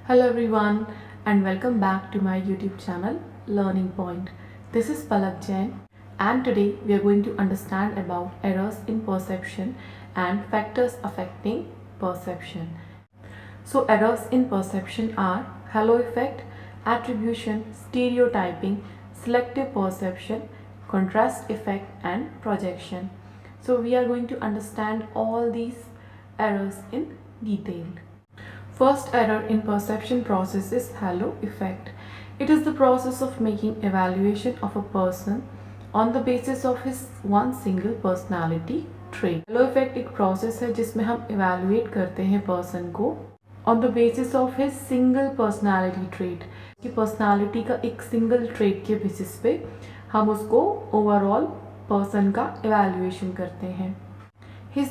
Hello everyone and welcome back to my YouTube channel Learning Point. This is Palak Jain and today we are going to understand about errors in perception and factors affecting perception. So errors in perception are halo effect, attribution, stereotyping, selective perception, contrast effect and projection. So we are going to understand all these errors in detail. First error in perception process is halo effect. It is the process of making evaluation of a person on the basis of his one single personality trait. Halo effect एक process है जिसमें हम evaluate करते हैं person को on the basis of his single personality trait. कि personality का एक single trait के basis पे हम उसको overall person का evaluation करते हैं.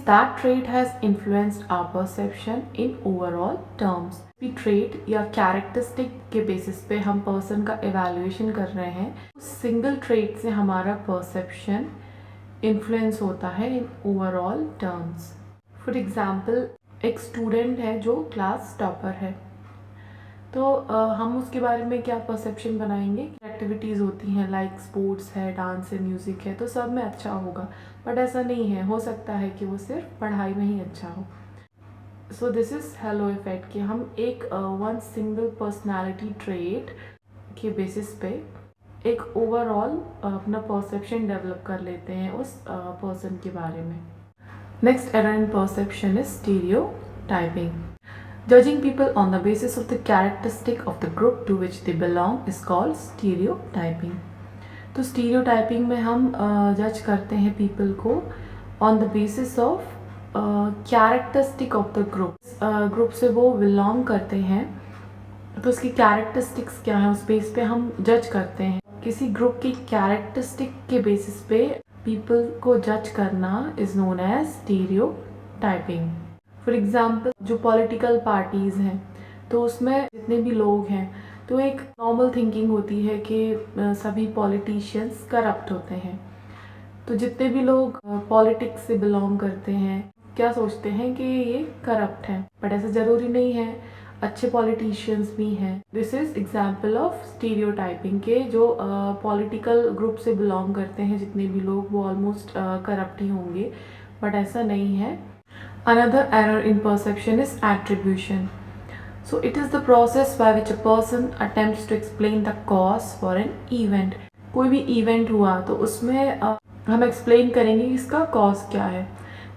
That trait has influenced our perception in overall terms. भी trait या characteristic के basis पे हम person का evaluation कर रहे हैं, उस single trait से हमारा perception influence होता है in overall terms. For example, एक student है जो class topper है, तो हम उसके बारे में क्या परसेप्शन बनाएंगे. एक्टिविटीज़ होती हैं लाइक स्पोर्ट्स है, डांस है, म्यूज़िक है, तो सब में अच्छा होगा. बट ऐसा नहीं है, हो सकता है कि वो सिर्फ पढ़ाई में ही अच्छा हो. So this is hello effect कि हम एक वन सिंगल पर्सनालिटी ट्रेट के बेसिस पे एक ओवरऑल अपना परसेप्शन डेवलप कर लेते हैं उस पर्सन के बारे में. Next error in perception is stereotyping. Judging people on the basis of the characteristic of the group to which they belong is called stereotyping. तो stereotyping में हम जज करते हैं people को on the basis of characteristic of the group. Group से वो belong करते हैं तो उसकी characteristics क्या है उस बेस पे हम जज करते हैं. किसी ग्रुप की characteristic के बेसिस पे people को जज करना is known as stereotyping. For example जो पॉलिटिकल पार्टीज़ हैं तो उसमें जितने भी लोग हैं तो एक नॉर्मल थिंकिंग होती है कि सभी पॉलिटिशियंस करप्ट होते हैं. तो जितने भी लोग पॉलिटिक्स से बिलोंग करते हैं क्या सोचते हैं कि ये करप्ट हैं, बट ऐसा ज़रूरी नहीं है, अच्छे पॉलिटिशियंस भी हैं. This is example of stereotyping के जो पॉलिटिकल ग्रुप से बिलोंग करते हैं जितने भी लोग वो ऑलमोस्ट करप्ट ही होंगे, बट ऐसा नहीं है. Another error in perception is attribution. So it is the process by which a person attempts to explain the cause for an event. कोई भी event हुआ तो उसमें हम explain करेंगे कि इसका cause क्या है.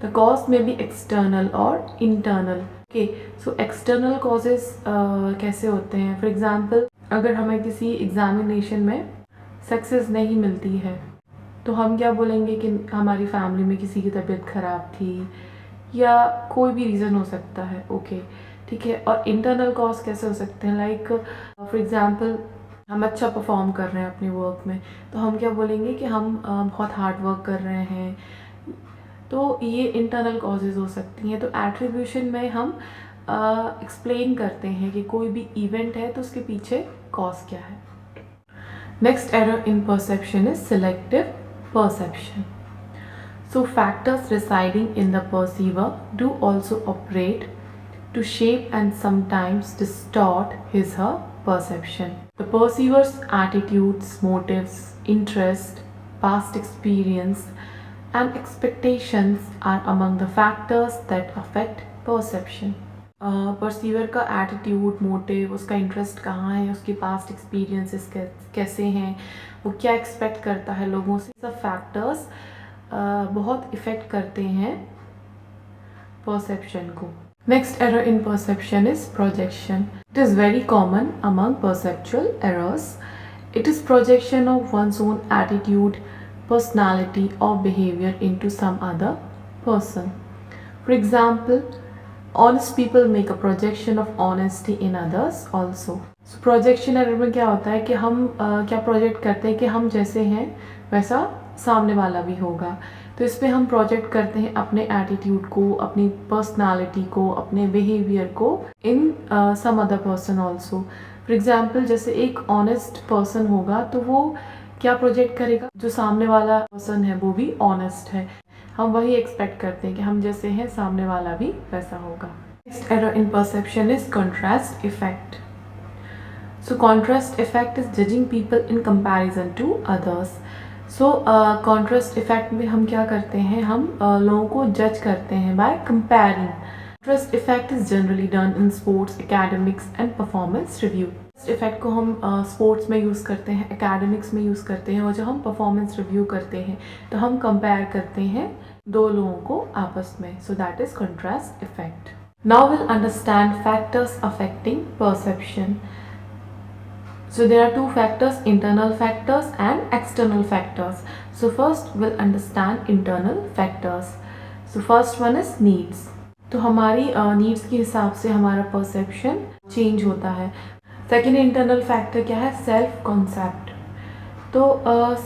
The cause may be external or internal. Okay, so external causes कैसे होते हैं. For example, अगर हमें किसी examination में success नहीं मिलती है तो हम क्या बोलेंगे कि हमारी फैमिली में किसी की तबीयत ख़राब थी या कोई भी रीज़न हो सकता है. ओके ठीक है. और इंटरनल कॉज कैसे हो सकते हैं, लाइक फॉर एग्जांपल हम अच्छा परफॉर्म कर रहे हैं अपने वर्क में तो हम क्या बोलेंगे कि हम बहुत हार्ड वर्क कर रहे हैं. तो ये इंटरनल कॉजेज़ हो सकती हैं. तो एट्रीब्यूशन में हम एक्सप्लेन करते हैं कि कोई भी इवेंट है तो उसके पीछे कॉज क्या है. Next error in perception is selective perception. So factors residing in the perceiver do also operate to shape and sometimes distort his/her perception. The perceiver's attitudes, motives, interest, past experience and expectations are among the factors that affect perception. Perceiver का attitude, motive, उसका interest कहाँ है, उसके past experiences कैसे हैं, वो क्या expect करता है लोगों से, सब फैक्टर्स बहुत इफ़ेक्ट करते हैं परसेप्शन को. Next error in perception is projection. It is very common among perceptual errors. It is projection of one's own attitude, personality और behaviour into some other person. For example, honest people make a projection of honesty in others also. So projection error में क्या होता है कि हम क्या project करते हैं कि हम जैसे हैं वैसा सामने वाला भी होगा. तो इसमें हम प्रोजेक्ट करते हैं अपने एटीट्यूड को, अपनी पर्सनालिटी को, अपने बिहेवियर को in some other person also. For example, जैसे एक ऑनेस्ट पर्सन होगा तो वो क्या प्रोजेक्ट करेगा, जो सामने वाला पर्सन है वो भी ऑनेस्ट है, हम वही एक्सपेक्ट करते हैं कि हम जैसे हैं सामने वाला भी वैसा होगा. Next error in perception is contrast effect. So contrast effect is judging people in comparison to others. So contrast effect में हम क्या करते हैं, हम लोगों को जज करते हैं by comparing. Contrast effect is generally done in sports, academics and performance review. Effect को हम स्पोर्ट्स में यूज़ करते हैं, एकेडमिक्स में यूज़ करते हैं, और जब हम परफॉर्मेंस रिव्यू करते हैं तो हम कंपेयर करते हैं दो लोगों को आपस में. So that is contrast effect. Now will understand factors affecting perception. So there are two factors, internal factors and external factors. So first we'll understand internal factors. So first one is needs. तो हमारी needs के हिसाब से हमारा perception change होता है. Second internal factor क्या है, self concept. तो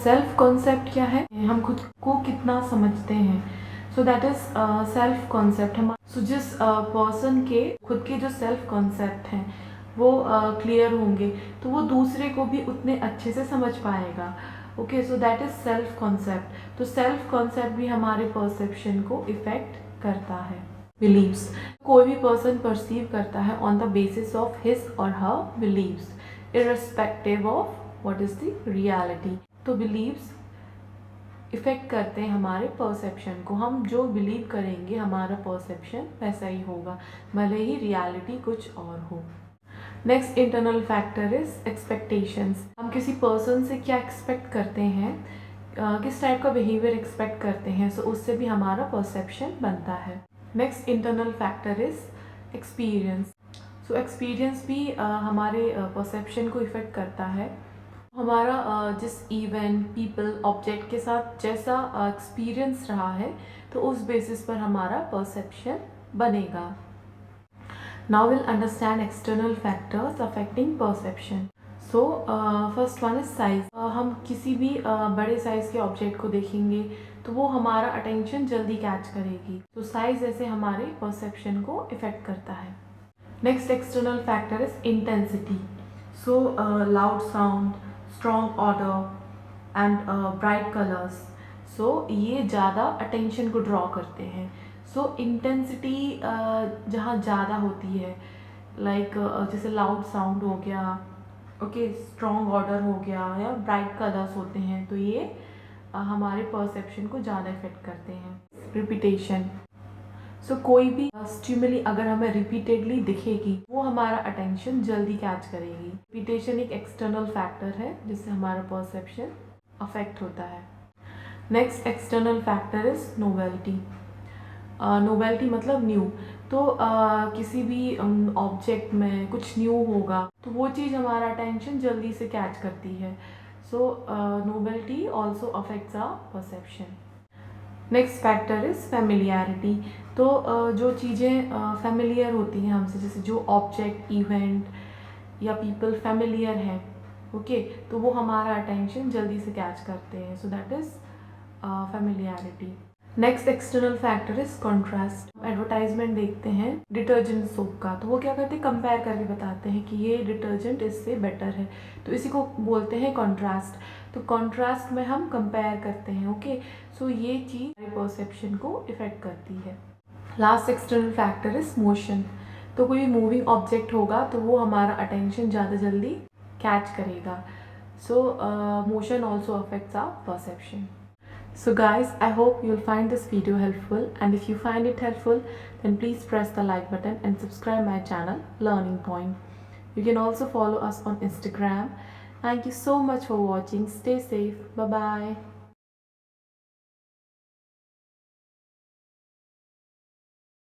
self concept क्या है, हम खुद को कितना समझते हैं. So that is self concept. So जिस person के खुद के जो self concept हैं वो क्लियर होंगे तो वो दूसरे को भी उतने अच्छे से समझ पाएगा. Okay, so that is self concept. तो सेल्फ कॉन्सेप्ट भी हमारे परसेप्शन को इफेक्ट करता है. बिलीव्स, कोई भी पर्सन परसीव करता है on the basis of his or her beliefs, irrespective of what is the reality. तो बिलीव्स इफेक्ट करते हैं हमारे परसेप्शन को. हम जो बिलीव करेंगे हमारा परसेप्शन वैसा ही होगा, भले ही रियलिटी कुछ और हो. Next internal factor is expectations. हम किसी पर्सन से क्या एक्सपेक्ट करते हैं, किस टाइप का बिहेवियर एक्सपेक्ट करते हैं, सो उससे भी हमारा परसेप्शन बनता है. Next internal factor is experience. So experience भी हमारे परसेप्शन को इफेक्ट करता है. हमारा जिस इवेंट, पीपल, ऑब्जेक्ट के साथ जैसा एक्सपीरियंस रहा है तो उस बेसिस पर हमारा परसेप्शन बनेगा. Now we'll understand external factors affecting perception. So first one is size. हम किसी भी बड़े साइज के ऑब्जेक्ट को देखेंगे तो वो हमारा अटेंशन जल्दी कैच करेगी. तो साइज ऐसे हमारे परसेप्शन को इफेक्ट करता है. Next external factor is intensity. So loud sound, strong odour and bright colours, so ये ज़्यादा अटेंशन को ड्रॉ करते हैं. सो इंटेंसिटी जहाँ ज़्यादा होती है, लाइक जैसे लाउड साउंड हो गया, ओके, स्ट्रॉन्ग ऑर्डर हो गया या ब्राइट कलर्स होते हैं, तो ये हमारे परसेप्शन को ज़्यादा इफेक्ट करते हैं. रिपीटेशन. सो कोई भी स्टिमुली अगर हमें रिपीटेडली दिखेगी वो हमारा अटेंशन जल्दी कैच करेगी. रिपीटेशन एक एक्सटर्नल फैक्टर है जिससे हमारा परसेप्शन अफेक्ट होता है. Next external factor is novelty. Novelty मतलब न्यू. तो किसी भी ऑब्जेक्ट में कुछ न्यू होगा तो वो चीज़ हमारा अटेंशन जल्दी से कैच करती है. So novelty also affects our perception. Next factor is familiarity. तो जो चीज़ें फेमिलियर होती हैं हमसे, जैसे जो ऑब्जेक्ट, इवेंट या पीपल फेमिलियर हैं, ओके, तो वो हमारा अटेंशन जल्दी से कैच करते हैं. So that is familiarity. Next external factor is contrast. Advertisement देखते हैं डिटर्जेंट सोप का, तो वो क्या करते हैं, कंपेयर करके बताते हैं कि ये डिटर्जेंट इससे बेटर है, तो इसी को बोलते हैं कॉन्ट्रास्ट. तो कॉन्ट्रास्ट में हम कंपेयर करते हैं. ओके, सो ये चीज़ हमारे परसेप्शन को इफेक्ट करती है. Last external factor is motion. तो कोई मूविंग ऑब्जेक्ट होगा तो वो हमारा अटेंशन ज़्यादा जल्दी कैच करेगा. So motion also affects our perception. So guys, I hope you'll find this video helpful, and if you find it helpful then please press the like button and subscribe my channel Learning Point. You can also follow us on Instagram. Thank you so much for watching. Stay safe. Bye bye.